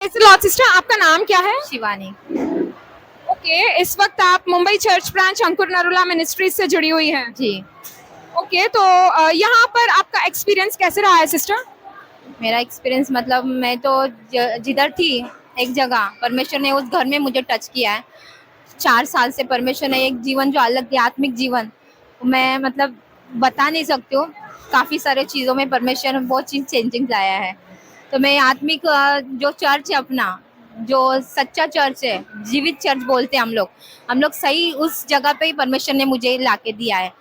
Praise the Lord sister, आपका नाम क्या है? शिवानी। ओके, इस वक्त आप मुंबई चर्च ब्रांच अंकुर नरुला मिनिस्ट्रीज से जुड़ी हुई हैं। जी। ओके, तो यहाँ पर आपका एक्सपीरियंस कैसे रहा है सिस्टर? मेरा एक्सपीरियंस मतलब मैं तो जिधर थी एक जगह परमेश्वर ने उस घर में मुझे टच किया है। 4 साल से परमेश्वर ने एक जीवन जो अलग आत्मिक जीवन मैं मतलब बता नहीं सकती हूँ। काफ़ी सारे चीज़ों में परमेश्वर ने बहुत चीज़ चेंजिंग लाया है। तो मैं आत्मिक जो चर्च है अपना, जो सच्चा चर्च है, जीवित चर्च बोलते हैं हम लोग सही उस जगह पे ही परमेश्वर ने मुझे ला के दिया है।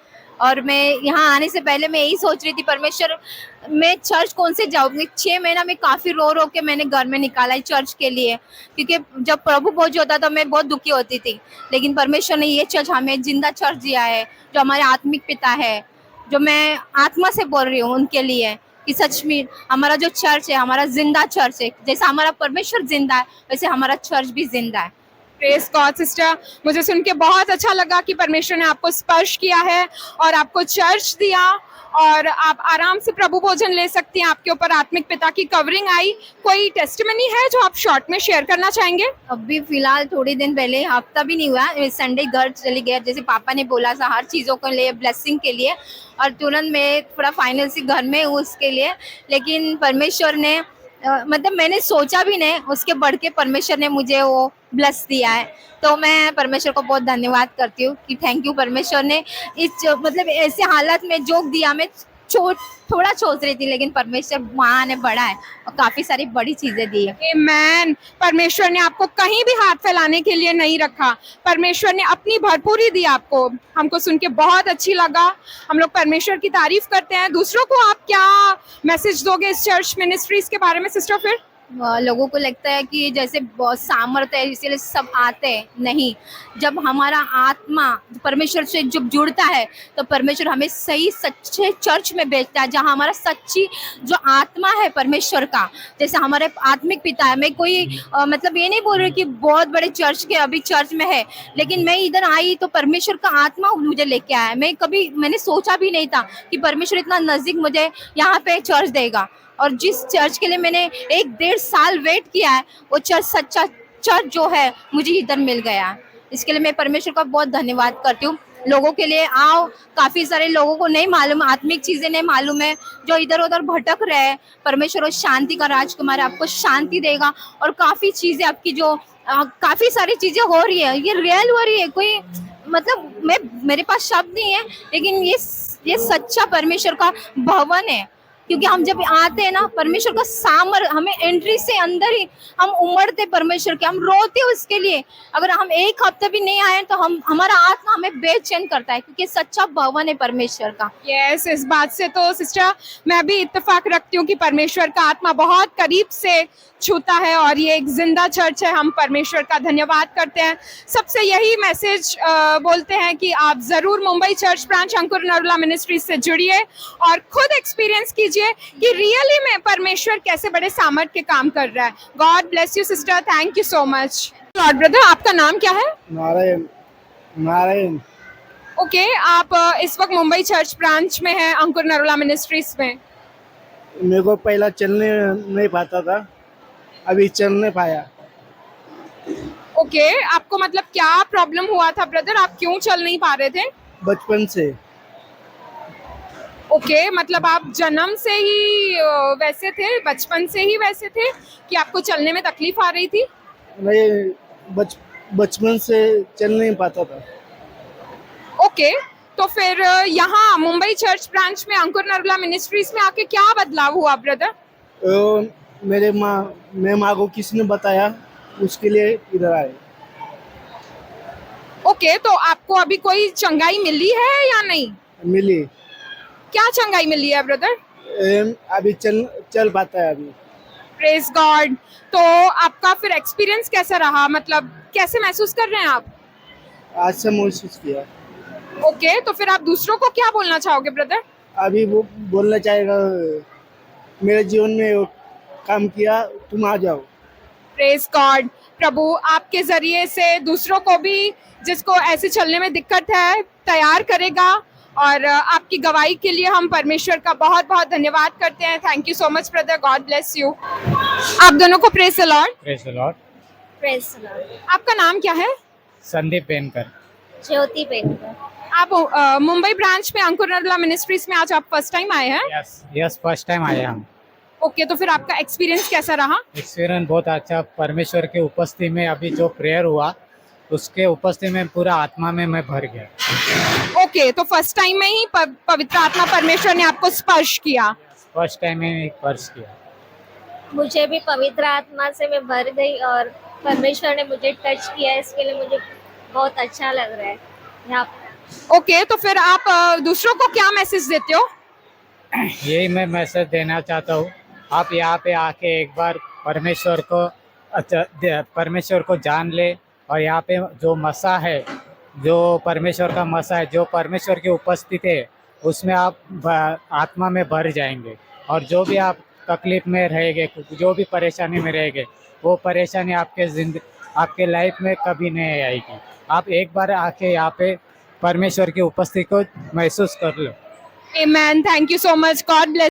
और मैं यहाँ आने से पहले मैं यही सोच रही थी परमेश्वर मैं चर्च कौन से जाऊँगी। 6 महीना में काफ़ी रो रो के मैंने घर में निकाला है चर्च के लिए, क्योंकि जब प्रभु भोज होता तो मैं बहुत दुखी होती थी। लेकिन परमेश्वर ने ये चर्च हमें जिंदा चर्च दिया है, जो हमारे आत्मिक पिता है, जो मैं आत्मा से बोल रही हूँ उनके लिए कि सच में हमारा जो चर्च है हमारा जिंदा चर्च है। जैसा हमारा परमेश्वर जिंदा है वैसे हमारा चर्च भी जिंदा है। प्रेज गॉड सिस्टर, मुझे सुन के बहुत अच्छा लगा कि परमेश्वर ने आपको स्पर्श किया है और आपको चर्च दिया और आप आराम से प्रभु भोजन ले सकती हैं। आपके ऊपर आत्मिक पिता की कवरिंग आई। कोई टेस्टिमनी है जो आप शॉर्ट में शेयर करना चाहेंगे? अभी फिलहाल थोड़ी दिन पहले, हफ्ता भी नहीं हुआ, संडे घर चली गई जैसे पापा ने बोला था हर चीज़ों के लिए ब्लेसिंग के लिए, और तुरंत मैं थोड़ा फाइनल सी घर में हूँ उसके लिए। लेकिन परमेश्वर ने मतलब मैंने सोचा भी नहीं, उसके बढ़ के परमेश्वर ने मुझे वो ब्लेस दिया है। तो मैं परमेश्वर को बहुत धन्यवाद करती हूँ कि थैंक यू परमेश्वर ने मतलब ऐसे हालत में जो दिया। मैं थोड़ा सोच रही थी लेकिन परमेश्वर महान है, बड़ा है और काफ़ी सारी बड़ी चीज़ें दी है। आमेन। परमेश्वर ने आपको कहीं भी हाथ फैलाने के लिए नहीं रखा। परमेश्वर ने अपनी भरपूरी दी आपको। हमको सुन के बहुत अच्छी लगा। हम लोग परमेश्वर की तारीफ करते हैं। दूसरों को आप क्या मैसेज दोगे इस चर्च मिनिस्ट्रीज के बारे में सिस्टर? फिर लोगों को लगता है कि जैसे बहुत सामर्थ्य है इसीलिए सब आते हैं, नहीं। जब हमारा आत्मा परमेश्वर से जब जुड़ता है तो परमेश्वर हमें सही सच्चे चर्च में भेजता है, जहाँ हमारा सच्ची जो आत्मा है परमेश्वर का, जैसे हमारे आत्मिक पिता है। मैं कोई मतलब ये नहीं बोल रही कि बहुत बड़े चर्च के अभी चर्च में है, लेकिन मैं इधर आई तो परमेश्वर का आत्मा मुझे लेके आया। मैंने सोचा भी नहीं था कि परमेश्वर इतना नज़दीक मुझे यहाँ पे चर्च देगा। और जिस चर्च के लिए मैंने 1-1.5 साल वेट किया है वो चर्च, सच्चा चर्च जो है, मुझे इधर मिल गया। इसके लिए मैं परमेश्वर का बहुत धन्यवाद करती हूँ। लोगों के लिए आओ, काफ़ी सारे लोगों को नहीं मालूम, आत्मिक चीज़ें नहीं मालूम है, जो इधर उधर भटक रहे हैं। परमेश्वर और शांति का राजकुमार आपको शांति देगा और काफ़ी चीज़ें आपकी जो काफ़ी सारी चीज़ें हो रही है, ये रियल हो रही है। कोई मतलब मेरे पास शब्द नहीं है, लेकिन ये सच्चा परमेश्वर का भवन है। क्योंकि हम जब आते हैं ना, परमेश्वर का सामर्थ हमें एंट्री से अंदर ही हम उमड़ते परमेश्वर के, हम रोते उसके लिए। अगर हम एक हफ्ते भी नहीं आए तो हमारा आत्मा हमें बेचैन करता है, क्योंकि सच्चा भवन है परमेश्वर का। यस, इस बात से तो सिस्टर मैं भी इत्तेफाक रखती हूँ कि परमेश्वर का आत्मा बहुत करीब से छूता है और ये एक जिंदा चर्च है। हम परमेश्वर का धन्यवाद करते हैं। सबसे यही मैसेज बोलते हैं कि आप जरूर मुंबई चर्च ब्रांच अंकुर नरुला मिनिस्ट्री से जुड़िए और खुद एक्सपीरियंस कीजिए कि रियली में परमेश्वर कैसे बड़े सामर्थ के काम कर रहा है। God bless you sister, thank you so much. Lord brother, आपका नाम क्या है? नारायण। नारायण। ओके, आप इस वक्त मुंबई चर्च ब्रांच में हैं अंकुर नरुला मिनिस्ट्रीज में। मेरे को पहला चलने नहीं पाता था, अभी चलने पाया। ओके, आपको मतलब क्या प्रॉब्लम हुआ था ब्रदर? आप क्यों चल नहीं पा रहे थे? बचपन से। ओके, मतलब आप जन्म से ही वैसे थे, बचपन से ही वैसे थे कि आपको चलने में तकलीफ आ रही थी? नहीं, बचपन से चल नहीं पाता था। ओके, तो फिर यहाँ मुंबई चर्च ब्रांच में अंकुर नरुला मिनिस्ट्रीज में आके क्या बदलाव हुआ ब्रदर? मेरे माँ को किसने बताया, उसके लिए इधर आए। ओके, तो आपको अभी कोई चंगाई मिली है या नहीं? मिली। क्या चंगाई मिली है ब्रदर? अभी चल पाता है अभी। Praise God. तो आपका फिर एक्सपीरियंस कैसा रहा? मतलब कैसे महसूस कर रहे हैं आप? आज से महसूस किया। ओके, तो फिर आप दूसरों को क्या बोलना चाहोगे ब्रदर? अभी वो बोलना चाहेगा, मेरे जीवन में वो काम किया, तुम आ जाओ। Praise God. प्रभु आपके जरिए से दूसरों को भी, जिसको ऐसे चलने में दिक्कत है, तैयार करेगा और आपकी गवाही के लिए हम परमेश्वर का बहुत बहुत धन्यवाद करते हैं। Thank you so much brother, God bless you. आप दोनों को praise the Lord. Praise the Lord. Praise the Lord. आपका नाम क्या है? संदीप बेनकर। ज्योति बेनकर। आप मुंबई ब्रांच में अंकुर निर्मला मिनिस्ट्रीज में आज आप फर्स्ट टाइम आए हैं? यस फर्स्ट टाइम आए हम। ओके, तो फिर आपका एक्सपीरियंस कैसा रहा? एक्सपीरियंस बहुत अच्छा। परमेश्वर की उपस्थिति में अभी जो प्रेयर हुआ उसके उपस्थिति में पूरा आत्मा में मैं भर गया। ओके, तो फर्स्ट टाइम में ही पवित्र आत्मा परमेश्वर ने आपको स्पर्श किया? फर्स्ट टाइम में स्पर्श किया। मुझे भी पवित्र आत्मा से मैं भर गई और परमेश्वर ने मुझे टच किया, इसके लिए मुझे बहुत अच्छा लग रहा है यहाँ पर। ओके, तो फिर आप दूसरों को क्या मैसेज देते हो? यही मैं मैसेज देना चाहता हूँ, आप यहाँ पे आके एक बार परमेश्वर को जान ले और यहाँ पे जो मसा है, जो परमेश्वर का मसा है, जो परमेश्वर की उपस्थिति है, उसमें आप आत्मा में भर जाएंगे और जो भी आप तकलीफ में रहेंगे, जो भी परेशानी में रहेंगे, वो परेशानी आपके लाइफ में कभी नहीं आएगी। आप एक बार आके यहाँ पे परमेश्वर की उपस्थिति को महसूस कर लो। Amen, thank you so much, God bless.